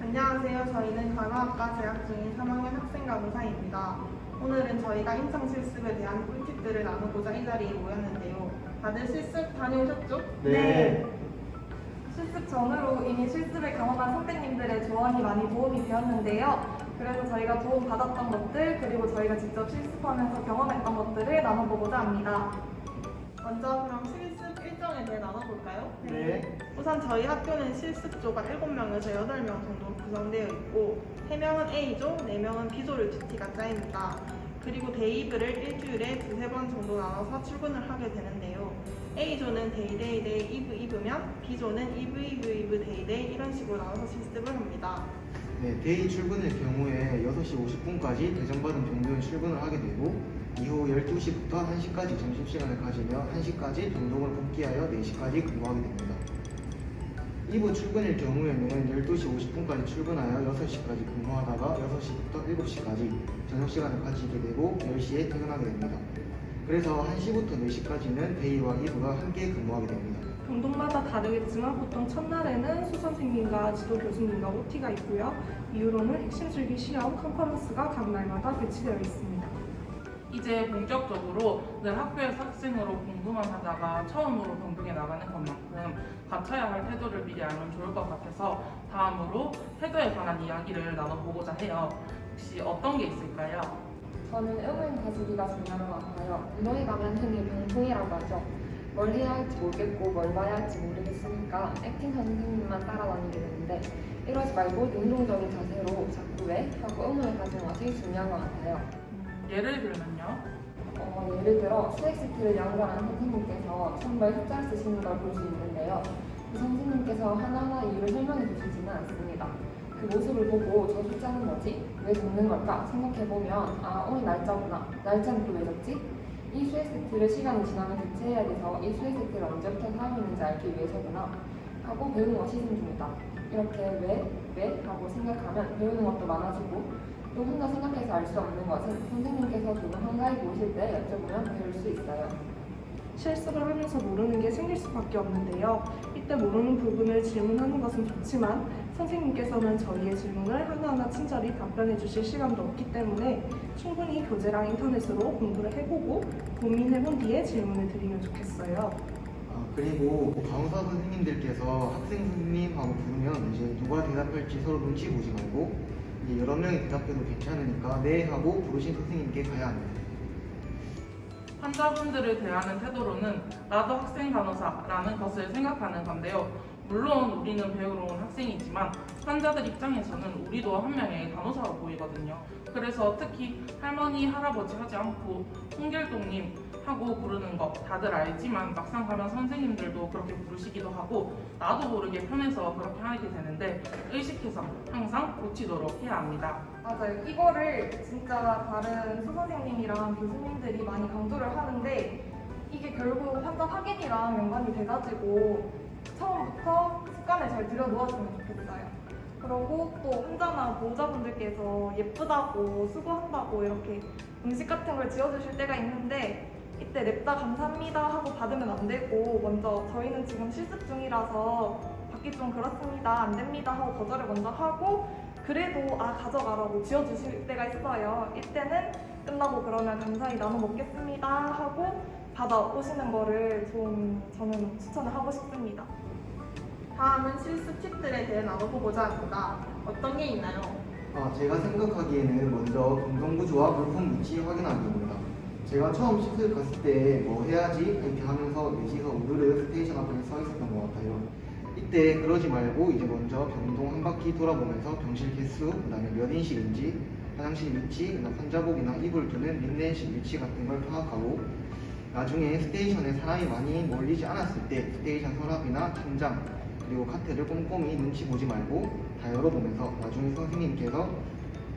안녕하세요. 저희는 간호학과 재학 중인 3학년 학생 간호사입니다. 오늘은 저희가 임상 실습에 대한 꿀팁들을 나누고자 이 자리에 모였는데요. 다들 실습 다녀오셨죠? 네. 실습 전후로 이미 실습을 경험한 선배님들의 조언이 많이 도움이 되었는데요. 그래서 저희가 도움 받았던 것들, 그리고 저희가 직접 실습하면서 경험했던 것들을 나눠보고자 합니다. 먼저 그럼 실습 일정에 대해 나눠볼까요? 네. 우선 저희 학교는 실습조가 7명에서 8명 정도 구성되어 있고 3명은 A조, 4명은 B조를 듀티가 짜입니다. 그리고 데이브를 일주일에 2-3번 정도 나눠서 출근을 하게 되는데요. A조는 데이, 이브면 B조는 이브, 데이 이런 식으로 나눠서 실습을 합니다. 네, 데이 출근일 경우에 6시 50분까지 배정받은 병동에 출근을 하게 되고 이후 12시부터 1시까지 점심시간을 가지며 1시까지 병동을 복귀하여 4시까지 근무하게 됩니다. 이브 출근일 경우에는 12시 50분까지 출근하여 6시까지 근무하다가 6시부터 7시까지 저녁시간을 가지게 되고 10시에 퇴근하게 됩니다. 그래서 1시부터 4시까지는 데이와 이브가 함께 근무하게 됩니다. 병동마다 다르겠지만 보통 첫날에는 수선생님과 지도 교수님과 OT가 있고요. 이후로는 핵심 실기 시험, 컨퍼런스가 각 날마다 배치되어 있습니다. 이제 본격적으로 늘 학교에서 학생으로 공부만 하다가 처음으로 병동에 나가는 것만큼 갖춰야 할 태도를 미리 알면 좋을 것 같아서 다음으로 태도에 관한 이야기를 나눠보고자 해요. 혹시 어떤 게 있을까요? 저는 의문 가지기가 중요한 것 같아요. 운동에 가면 흔히 병풍이라고 하죠. 뭘 해야 할지 모르겠고 뭘 봐야 할지 모르겠으니까 액팅 선생님만 따라다니게 되는데 이러지 말고 능동적인 자세로 자꾸 왜? 하고 의문을 가지는 것이 중요한 것 같아요. 예를 들면요. 예를 들어 수액시트를 연구하는 선생님께서 정말 숫자를 쓰시는 걸 볼 수 있는데요. 그 선생님께서 하나하나 이유를 설명해 주시지는 않습니다. 그 모습을 보고 저 숫자는 뭐지? 왜 적는 걸까? 생각해보면 아 오늘 날짜구나. 날짜는 또 왜 적지? 이 수액세트를 시간이 지나면 대체해야 돼서 이 수액세트를 언제부터 사용했는지 알기 위해서구나 하고 배우는 것이 생깁니다. 이렇게 왜? 하고 생각하면 배우는 것도 많아지고 또 혼자 생각해서 알 수 없는 것은 선생님께서 조금 한가히 보실 때 여쭤보면 배울 수 있어요. 실습을 하면서 모르는 게 생길 수밖에 없는데요. 이때 모르는 부분을 질문하는 것은 좋지만 선생님께서는 저희의 질문을 하나하나 친절히 답변해 주실 시간도 없기 때문에 충분히 교재랑 인터넷으로 공부를 해보고 고민해본 뒤에 질문을 드리면 좋겠어요. 그리고 간호사 선생님들께서 학생 선생님하고 부르면 이제 누가 대답할지 서로 눈치 보지 말고 이제 여러 명이 대답해도 괜찮으니까 네 하고 부르신 선생님께 가야 합니다. 환자분들을 대하는 태도로는 나도 학생 간호사라는 것을 생각하는 건데요. 물론 우리는 배우러 온 학생이지만 환자들 입장에서는 우리도 한 명의 간호사로 보이거든요. 그래서 특히 할머니, 할아버지 하지 않고 홍길동님 하고 부르는 거 다들 알지만 막상 가면 선생님들도 그렇게 부르시기도 하고 나도 모르게 편해서 그렇게 하게 되는데 의식해서 항상 고치도록 해야 합니다. 맞아요. 이거를 진짜 다른 수선생님이랑 교수님들이 많이 강조를 하는데 이게 결국 환자 확인이랑 연관이 돼가지고 처음부터 습관을 잘 들여놓았으면 좋겠어요. 그리고 또 환자나 보호자분들께서 예쁘다고 수고한다고 이렇게 음식 같은 걸 지어주실 때가 있는데 이때 냅다 감사합니다 하고 받으면 안 되고 먼저 저희는 지금 실습 중이라서 받기 좀 그렇습니다 안 됩니다 하고 거절을 먼저 하고 그래도 가져가라고 지어주실 때가 있어요. 이때는 끝나고 그러면 감사히 나눠 먹겠습니다 하고 받아오시는 거를 좀 저는 추천을 하고 싶습니다. 다음은 실습 팁들에 대해 나눠보고자 합니다. 어떤 게 있나요? 제가 생각하기에는 먼저 병동구조와 물품 위치 확인하기입니다. 제가 처음 실습 갔을 때 뭐 해야지 이렇게 하면서 넷이서 우르르 스테이션 앞에 서 있었던 것 같아요. 이때 그러지 말고 이제 먼저 병동 한 바퀴 돌아보면서 병실 개수, 그 다음에 몇 인실인지, 화장실 위치, 그다음 환자복이나 이불 두는 린넨실 위치 같은 걸 파악하고 나중에 스테이션에 사람이 많이 몰리지 않았을 때 스테이션 서랍이나 천장 그리고 카트를 꼼꼼히 눈치 보지 말고 다 열어보면서 나중에 선생님께서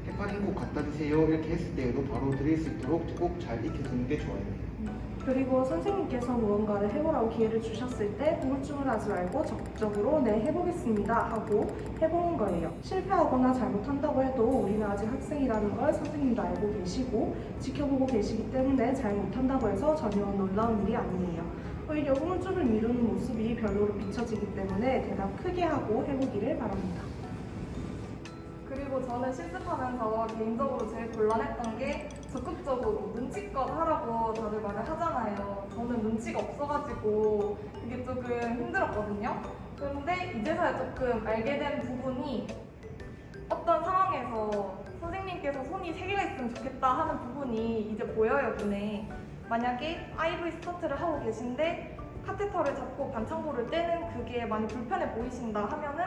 헤파린 꼭 갖다 주세요 이렇게 했을 때에도 바로 드릴 수 있도록 꼭 잘 익혀두는 게 좋아요. 그리고 선생님께서 무언가를 해보라고 기회를 주셨을 때 우울증을 하지 말고 적극적으로 네 해보겠습니다 하고 해보는 거예요. 실패하거나 잘못한다고 해도 우리는 아직 학생이라는 걸 선생님도 알고 계시고 지켜보고 계시기 때문에 잘못한다고 해서 전혀 놀라운 일이 아니에요. 오히려 우울증을 미루는 모습이 별로로 비춰지기 때문에 대답 크게 하고 해보기를 바랍니다. 저는 실습하면서 개인적으로 제일 곤란했던 게 적극적으로 눈치껏 하라고 다들 말을 하잖아요. 저는 눈치가 없어가지고 그게 조금 힘들었거든요. 그런데 이제서야 조금 알게 된 부분이 어떤 상황에서 선생님께서 손이 3개가 있으면 좋겠다 하는 부분이 이제 보여요, 눈에. 만약에 IV 스타트를 하고 계신데 카테터를 잡고 반창고를 떼는 그게 많이 불편해 보이신다 하면은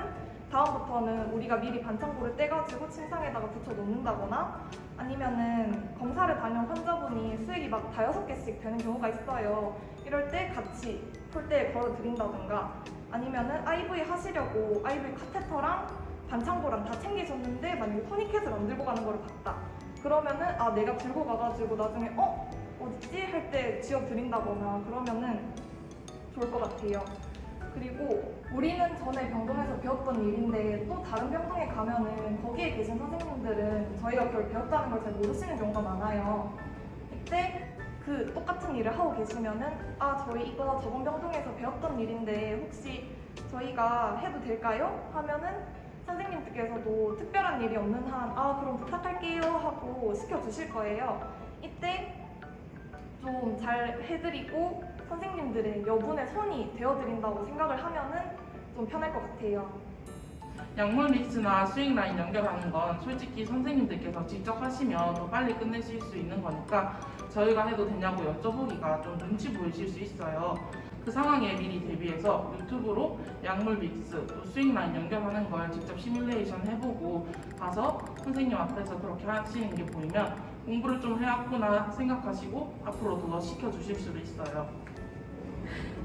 다음부터는 우리가 미리 반창고를 떼가지고 침상에다가 붙여 놓는다거나 아니면은 검사를 다녀온 환자분이 수액이 막 5-6개씩 되는 경우가 있어요. 이럴 때 같이 폴대에 걸어 드린다든가 아니면은 IV 하시려고 IV 카테터랑 반창고랑 다 챙기셨는데 만약에 토니켓을 안 들고 가는 걸 봤다. 그러면은 아 내가 들고 가가지고 나중에 어딨지? 할 때 쥐어 드린다거나 그러면은 좋을 것 같아요. 그리고 우리는 전에 병동에서 배웠던 일인데 또 다른 병동에 가면은 거기에 계신 선생님들은 저희가 그걸 배웠다는 걸 잘 모르시는 경우가 많아요. 이때 그 똑같은 일을 하고 계시면은 아 저희 이거 저번 병동에서 배웠던 일인데 혹시 저희가 해도 될까요? 하면은 선생님께서도 특별한 일이 없는 한 아 그럼 부탁할게요 하고 시켜주실 거예요. 이때 좀 잘 해드리고 선생님들의 여분의 손이 되어드린다고 생각을 하면은 좀 편할 것 같아요. 약물 믹스나 스윙 라인 연결하는 건 솔직히 선생님들께서 직접 하시면 더 빨리 끝내실 수 있는 거니까 저희가 해도 되냐고 여쭤보기가 좀 눈치 보이실 수 있어요. 그 상황에 미리 대비해서 유튜브로 약물 믹스, 또 스윙 라인 연결하는 걸 직접 시뮬레이션 해보고 가서 선생님 앞에서 그렇게 하시는 게 보이면 공부를 좀 해왔구나 생각하시고 앞으로 더 시켜주실 수도 있어요.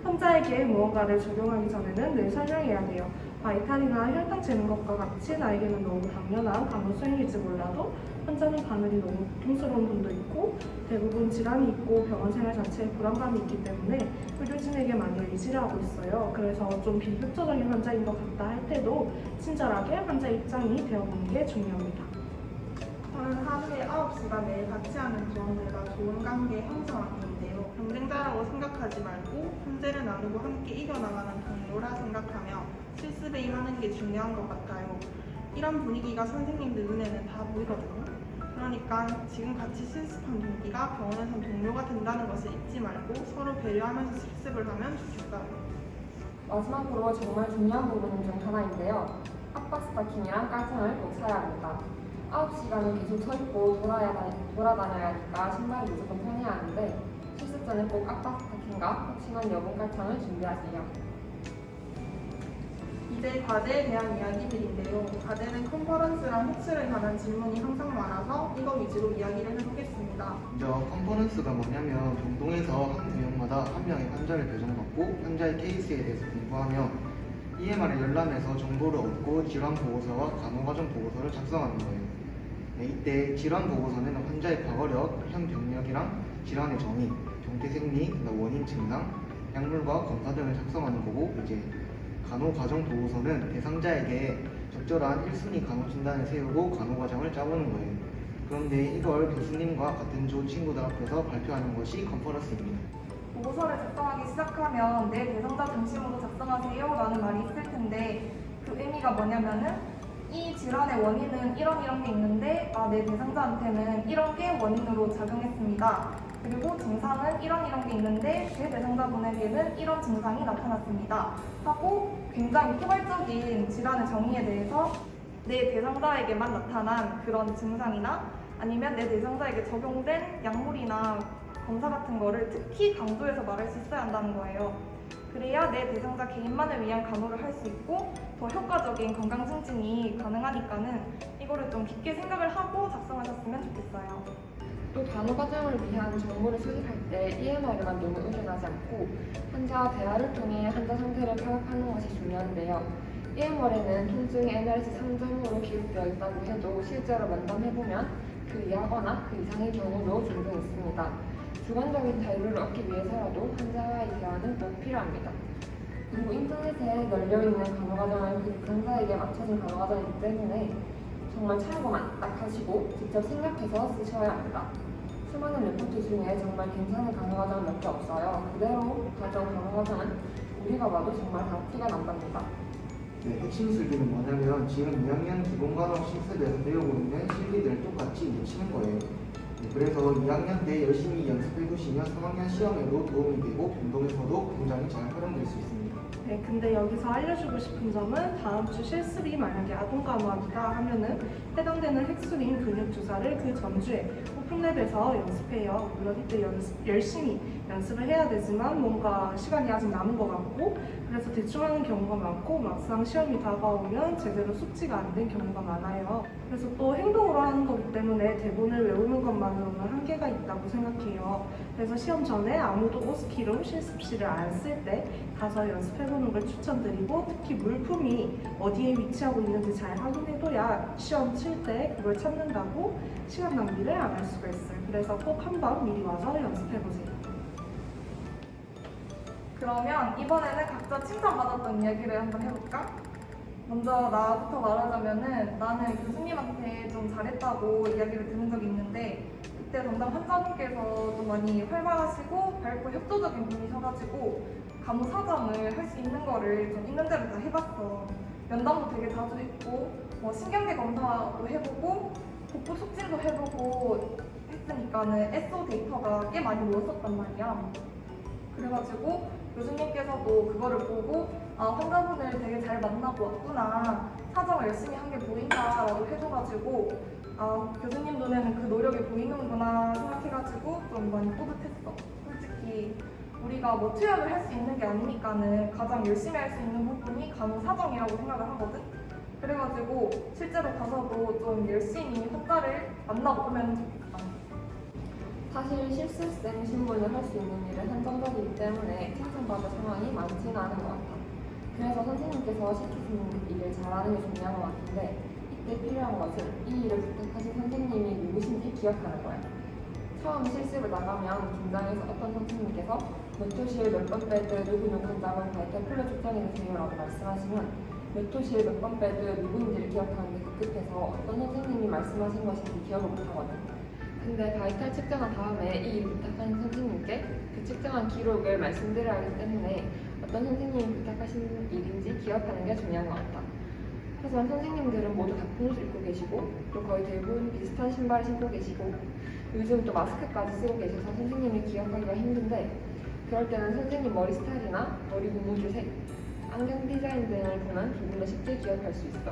환자에게 무언가를 적용하기 전에는 늘 설명해야 돼요. 바이탈이나 혈당 재는 것과 같이 나에게는 너무 당연한 간호 수행일지 몰라도 환자는 바늘이 너무 고통스러운 분도 있고 대부분 질환이 있고 병원 생활 자체에 불안감이 있기 때문에 의료진에게 많이 의지를 하고 있어요. 그래서 좀 비협조적인 환자인 것 같다 할 때도 친절하게 환자 입장이 되어보는 게 중요합니다. 저는 하루에 9시간 매일 같이 하는 조원들과 좋은 관계 형성하기인데요. 경쟁자라고 생각하지 말고 현재를 나누고 함께 이겨나가는 동료라 생각하며 실습에 임하는 게 중요한 것 같아요. 이런 분위기가 선생님들 눈에는 다 보이거든요. 그러니까 지금 같이 실습한 동기가 병원에선 동료가 된다는 것을 잊지 말고 서로 배려하면서 실습을 하면 좋겠어요. 마지막으로 정말 중요한 부분 중 하나인데요. 압박 스타킹이랑 깔창을 꼭 사야 합니다. 9시간을 계속 서 있고 돌아다녀야 하니까 신발을 무조건 편해야 하는데 실습 전에 꼭 압박 스타킹과 혹시나 여분 깔창을 준비하세요. 이제 과제에 대한 이야기들인데요. 과제는 컨퍼런스랑 호출에 관한 질문이 항상 많아서 이거 위주로 이야기를 해보겠습니다. 먼저 컨퍼런스가 뭐냐면 병동에서 한 구역마다 한 명의 환자를 배정받고 환자의 케이스에 대해서 공부하며 EMR을 열람해서 정보를 얻고 질환 보고서와 간호과정 보고서를 작성하는 거예요. 네, 이때 질환 보고서는 환자의 과거력, 현 병력이랑 질환의 정의, 병태 생리, 원인 증상, 약물과 검사 등을 작성하는 거고 이제 간호과정 보고서는 대상자에게 적절한 1순위 간호 진단을 세우고 간호과정을 짜보는 거예요. 그런데 이걸 교수님과 같은 조 친구들 앞에서 발표하는 것이 컨퍼런스입니다. 보고서를 작성하기 시작하면 내 대상자 중심으로 작성하세요 라는 말이 있을 텐데 그 의미가 뭐냐면은 이 질환의 원인은 이런 게 있는데 내 대상자한테는 이런 게 원인으로 작용했습니다. 그리고 증상은 이런 게 있는데 제 대상자분에게는 이런 증상이 나타났습니다. 하고 굉장히 포괄적인 질환의 정의에 대해서 내 대상자에게만 나타난 그런 증상이나 아니면 내 대상자에게 적용된 약물이나 검사 같은 거를 특히 강조해서 말할 수 있어야 한다는 거예요. 그래야 내 대상자 개인만을 위한 간호를 할 수 있고 더 효과적인 건강 증진이 가능하니까는 이거를 좀 깊게 생각을 하고 작성하셨으면 좋겠어요. 또 간호과정을 위한 정보를 수집할 때 EMR에만 너무 의존하지 않고 환자와 대화를 통해 환자 상태를 파악하는 것이 중요한데요. EMR에는 통증이 NRS 3.5로 기록되어 있다고 해도 실제로 면담해보면 그 이하거나 그 이상의 경우도 종종 있습니다. 주관적인 자유를 얻기 위해서라도 환자와의 대화는 꼭 필요합니다. 그리고 인터넷에 널려있는 간호과정은 그 대상자에게 맞춰진 간호과정이기 때문에 정말 참고만 딱 하시고 직접 생각해서 쓰셔야 합니다. 수많은 레포트 중에 정말 괜찮은 간호과정은 몇 개 없어요. 그대로 가져온 간호과정은 우리가 봐도 정말 다 티가 난답니다. 네, 핵심 실기는 뭐냐면 지금 2학년 기본과목 실습에서 배우고 있는 실기들을 똑같이 이제 치는 거예요. 네, 그래서 2학년 때 열심히 연습해 두시면 3학년 시험에도 도움이 되고 운동에서도 굉장히 잘 활용될 수 있습니다. 네, 근데 여기서 알려주고 싶은 점은 다음 주 실습이 만약에 아동과목이다 하면은 해당되는 핵술인 근육주사를 그 전주에 오픈랩에서 연습해요. 물론 이때 열심히 연습을 해야 되지만 뭔가 시간이 아직 남은 것 같고 그래서 대충 하는 경우가 많고 막상 시험이 다가오면 제대로 숙지가 안 된 경우가 많아요. 그래서 또 행동으로 하는 거기 때문에 대본을 외우는 것만으로는 한계가 있다고 생각해요. 그래서 시험 전에 아무도 오스키로 실습실을 안 쓸 때 가서 연습해보는 걸 추천드리고 특히 물품이 어디에 위치하고 있는지 잘 확인해둬야 시험 칠 때 그걸 찾는다고 시간 낭비를 안 할 수가 있어요. 그래서 꼭 한번 미리 와서 연습해보세요. 그러면 이번에는 각자 칭찬받았던 이야기를 한번 해볼까? 먼저 나부터 말하자면은 나는 교수님한테 좀 잘했다고 이야기를 들은 적이 있는데 그때 담당 환자분께서 좀 많이 활발하시고 밝고 협조적인 분이셔가지고 간호사정을 할 수 있는 거를 좀 있는 대로 다 해봤어. 면담도 되게 자주 했고 뭐 신경계 검사도 해보고 복부 촉진도 해보고 했으니까는 SO 데이터가 꽤 많이 모였었단 말이야. 그래가지고 교수님께서도 그거를 보고 아 환자분을 되게 잘 만나고 왔구나 사정을 열심히 한 게 보인다라고 해줘가지고 아 교수님 눈에는 그 노력이 보이는구나 생각해가지고 좀 많이 뿌듯했어. 솔직히 우리가 뭐 투약을 할 수 있는 게 아니니까는 가장 열심히 할 수 있는 부분이 간호사정이라고 생각을 하거든. 그래가지고 실제로 가서도 좀 열심히 환자를 만나고 오면 좋겠다. 사실 실습생 신분을 할 수 있는 일은 한정적이기 때문에 칭찬받을 상황이 많지는 않은 것 같아. 그래서 선생님께서 시키신 일을 잘하는 게 중요한 것 같은데 이때 필요한 것은 이 일을 부탁하신 선생님이 누구신지 기억하는 거야. 처음 실습을 나가면 긴장해서 어떤 선생님께서 몇 호실 몇 번 베드 누구 환자분 발달 플로 측정해주세요 라고 말씀하시면 몇 호실 몇 번 베드 누구인지를 기억하는 게 급급해서 어떤 선생님이 말씀하신 것인지 기억을 못하거든. 근데 바이탈 측정한 다음에 이 일을 부탁하신 선생님께 그 측정한 기록을 말씀드려야 하기 때문에 어떤 선생님이 부탁하신 일인지 기억하는 게 중요한 것 같다. 하지만 선생님들은 모두 같은 옷을 입고 계시고 또 거의 대부분 비슷한 신발을 신고 계시고 요즘 또 마스크까지 쓰고 계셔서 선생님을 기억하기가 힘든데 그럴 때는 선생님 머리 스타일이나 머리 고무줄 색, 안경 디자인 등을 보면 조금 더 쉽게 기억할 수 있어.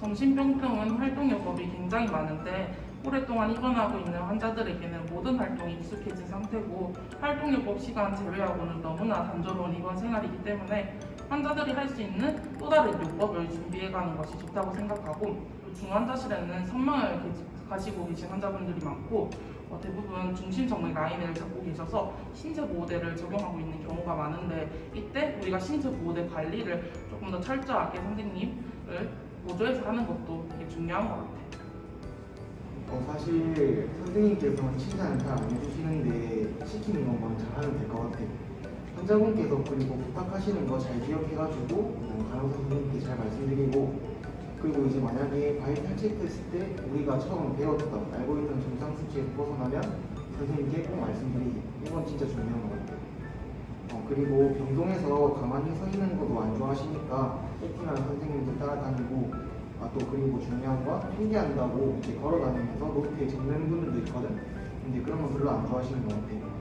정신병동은 활동요법이 굉장히 많은데 오랫동안 입원하고 있는 환자들에게는 모든 활동이 익숙해진 상태고 활동요법 시간 제외하고는 너무나 단조로운 입원 생활이기 때문에 환자들이 할 수 있는 또 다른 요법을 준비해가는 것이 좋다고 생각하고 중환자실에는 선망을 가지고 계신 환자분들이 많고 대부분 중심정맥 라인을 잡고 계셔서 신체보호대를 적용하고 있는 경우가 많은데 이때 우리가 신체보호대 관리를 조금 더 철저하게 선생님을 보조해서 하는 것도 되게 중요한 것 같아요. 사실 선생님께서는 칭찬을 잘 안 해주시는데 시키는 것만 잘하면 될 것 같아요. 환자분께서 그리고 부탁하시는 거 잘 기억해가지고 간호사 선생님께 잘 말씀드리고 그리고 이제 만약에 바이탈 체크했을 때 우리가 처음 배웠던 알고 있던 정상 수치에서 벗어나면 선생님께 꼭 말씀드리기 이건 진짜 중요한 것 같아요. 그리고 병동에서 가만히 서 있는 것도 안 좋아하시니까 액팅하는 선생님들 따라다니고 또 그리고 중요한 건 필기한다고 이제 걸어다니면서 노트에 적는 분들도 있거든. 근데 그런 건 별로 안 좋아하시는 것 같아요.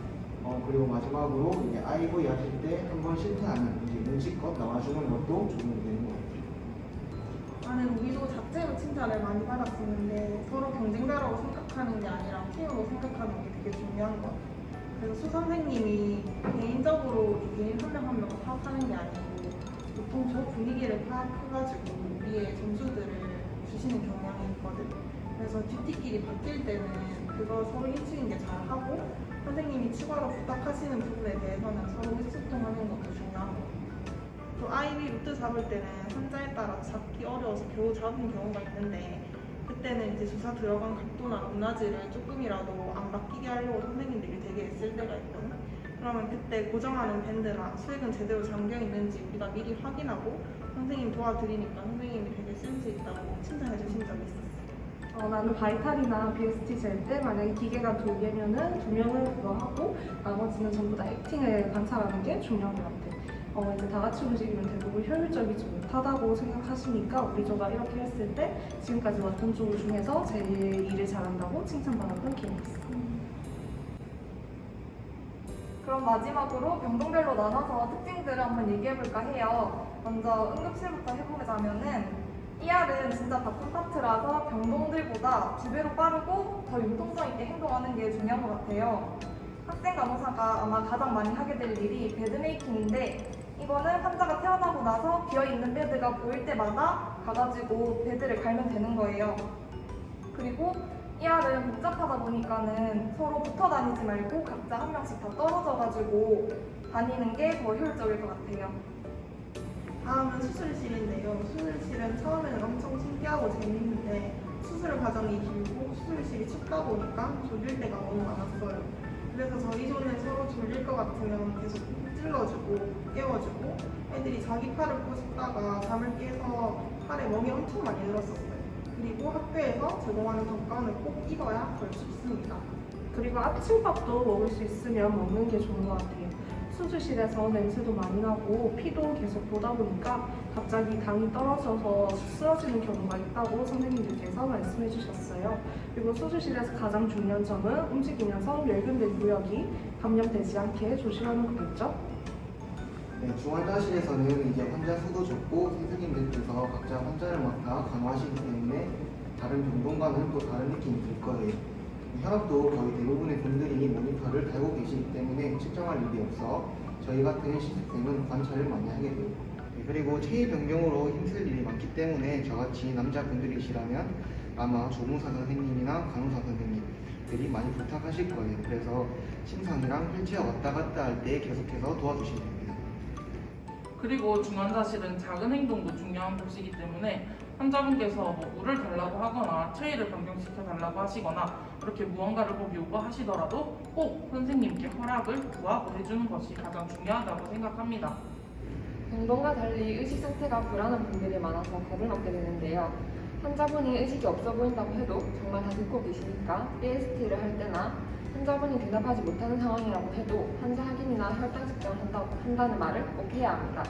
그리고 마지막으로 이제 IV 하실 때 한 번 실패하면 이제 눈치껏 나와주는 것도 도움이 되는 것 같아요. 나는 우리도 자체로 칭찬을 많이 받았었는데 서로 경쟁자라고 생각하는 게 아니라 팀으로 생각하는 게 되게 중요한 것 같아요. 그래서 수 선생님이 개인적으로 개인 한 명 한 명 파악하는 게 아니고 보통 저 분위기를 파악해가지고 우리의 점수들을 주시는 경향이 있거든. 그래서 듀티끼리 바뀔 때는 그걸 서로 해주는 게 잘하고 선생님이 추가로 부탁하시는 부분에 대해서는 서로 의사소통하는 것도 중요한 것 같아요. 또 IV 루트 잡을 때는 환자에 따라 잡기 어려워서 겨우 잡은 경우가 있는데 그때는 이제 주사 들어간 각도나 높낮이를 조금이라도 안 바뀌게 하려고 선생님들이 되게 애쓸 때가 있거든. 그러면 그때 고정하는 밴드나 수액은 제대로 잠겨 있는지 우리가 미리 확인하고 선생님 도와드리니까 선생님이 되게 센스 있다고 칭찬해 주신 적이 있었어. 나는 바이탈이나 BST 잴 때 만약에 기계가 2개면은 2명을 그거 하고 나머지는 전부 다 액팅을 관찰하는 게 중요한 것 같아. 이제 다 같이 움직이면 대부분 효율적이지 못하다고 생각하시니까 우리 조가 이렇게 했을 때 지금까지 맡은 조 중에서 제일 일을 잘한다고 칭찬받았던 기억이 있어. 그럼 마지막으로 병동별로 나눠서 특징들을 한번 얘기해볼까 해요. 먼저 응급실부터 해보자면은 ER은 진짜 바쁜 파트라서 병동들보다 2배로 빠르고 더 융통성 있게 행동하는 게 중요한 것 같아요. 학생 간호사가 아마 가장 많이 하게 될 일이 베드메이킹인데 이거는 환자가 태어나고 나서 비어있는 베드가 보일 때마다 가가지고 베드를 갈면 되는 거예요. 그리고 ER은 복잡하다 보니까는 서로 붙어 다니지 말고 각자 한 명씩 다 떨어져가지고 다니는 게 더 효율적일 것 같아요. 다음은 수술실인데요. 수술실은 처음에는 엄청 신기하고 재밌는데 수술 과정이 길고 수술실이 춥다 보니까 졸릴 때가 너무 많았어요. 그래서 저희 조는 서로 졸릴 것 같으면 계속 찔러주고 깨워주고 애들이 자기 팔을 꼬집다가 잠을 깨서 팔에 멍이 엄청 많이 들었었어요. 그리고 학교에서 제공하는 덕관을 꼭 입어야 덜 춥습니다. 그리고 아침밥도 먹을 수 있으면 먹는 게 좋은 것 같아요. 수술실에서 냄새도 많이 나고 피도 계속 보다 보니까 갑자기 당이 떨어져서 쓰러지는 경우가 있다고 선생님들께서 말씀해 주셨어요. 그리고 수술실에서 가장 중요한 점은 움직이면서 멸균된 구역이 감염되지 않게 조심하는 거겠죠? 네, 중환자실에서는 이제 환자 수도 적고 선생님들께서 각자 환자를 맡아 간호하시기 때문에 다른 병동과는 또 다른 느낌이 들 거예요. 현업도 거의 대부분의 분들이 모니터를 달고 계시기 때문에 측정할 일이 없어 저희 같은 신입생은 관찰을 많이 하게 돼요. 네, 그리고 체위 변경으로 힘쓸 일이 많기 때문에 저같이 남자분들이시라면 아마 조무사 선생님이나 간호사 선생님들이 많이 부탁하실 거예요. 그래서 심상이랑 휠체어 왔다 갔다 할 때 계속해서 도와주시면 됩니다. 그리고 중환자실은 작은 행동도 중요한 곳이기 때문에 환자분께서 뭐 물을 달라고 하거나 체위를 변경시켜 달라고 하시거나 이렇게 무언가를 꼭 요구하시더라도 꼭 선생님께 허락을 구하고 해주는 것이 가장 중요하다고 생각합니다. 병동과 달리 의식 상태가 불안한 분들이 많아서 겁을 먹게 되는데요. 환자분이 의식이 없어 보인다고 해도 정말 다 듣고 계시니까 AST를 할 때나 환자분이 대답하지 못하는 상황이라고 해도 환자 확인이나 혈당 측정을 한다는 말을 꼭 해야 합니다.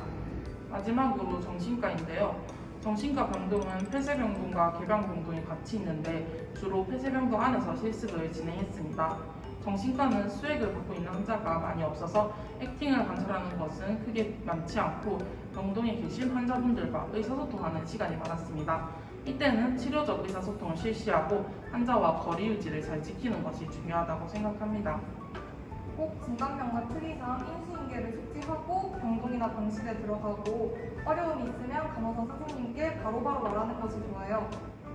마지막으로 정신과인데요. 정신과 병동은 폐쇄병동과 개방병동이 같이 있는데 주로 폐쇄병동 안에서 실습을 진행했습니다. 정신과는 수액을 받고 있는 환자가 많이 없어서 액팅을 관찰하는 것은 크게 많지 않고 병동에 계신 환자분들과 의사소통하는 시간이 많았습니다. 이때는 치료적 의사소통을 실시하고 환자와 거리 유지를 잘 지키는 것이 중요하다고 생각합니다. 꼭 진단명과 특이사항, 인수인계를 숙지하고 병동이나 병실에 들어가고 어려움이 있으면 간호사 선생님께 바로바로 말하는 것이 좋아요.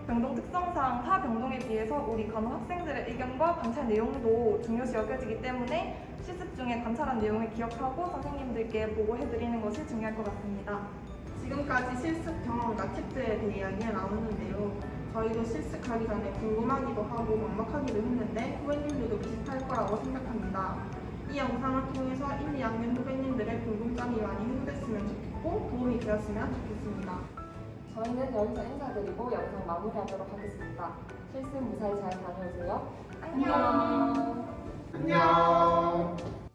병동 특성상 타 병동에 비해서 우리 간호 학생들의 의견과 관찰 내용도 중요시 여겨지기 때문에 실습 중에 관찰한 내용을 기억하고 선생님들께 보고해드리는 것이 중요할 것 같습니다. 지금까지 실습 경험과 팁들에 대해 이야기를 나눴는데요. 저희도 실습하기 전에 궁금하기도 하고 막막하기도 했는데 후배님들도 비슷할 거라고 생각합니다. 이 영상을 통해서 1, 2학년 후배님들의 궁금점이 많이 해소됐으면 좋겠고 도움이 되었으면 좋겠습니다. 저희는 여기서 인사드리고 영상 마무리하도록 하겠습니다. 실습 무사히 잘 다녀오세요. 안녕. 안녕.